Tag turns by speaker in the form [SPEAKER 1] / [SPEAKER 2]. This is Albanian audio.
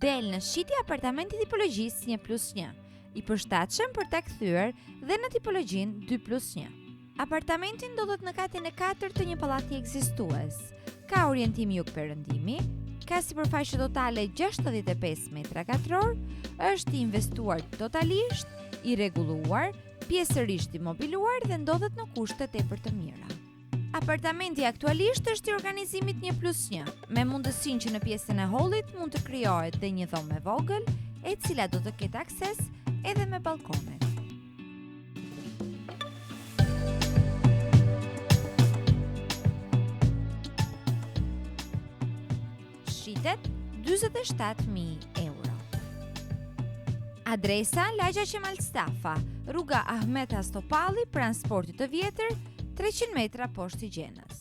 [SPEAKER 1] Del në shitje apartamenti tipologjisë 1+1, i përshtatshëm për ta kthyer dhe në tipologjinë 2+1. Apartamenti ndodhet në katin e 4 të një pallati ekzistues. Ka orientim jug-perëndimi, ka sipërfaqe totale 65 metra katror, është i investuar totalisht, i rregulluar, pjesërisht i mobiluar dhe ndodhet në kushte tepër të mira. Apartamenti aktualisht është i organizimit 1+1, me mundësinë që në pjesën e hollit mund të krijohet dhe një dhomë e vogël, e cila do të ketë akses edhe me balkone. Shitet 47.000 euro. Adresa Lagja Qemal Stafa, rruga Ahmet Astopalli, pranë sportit të vjetër, 300 metra poshtë Gjenës.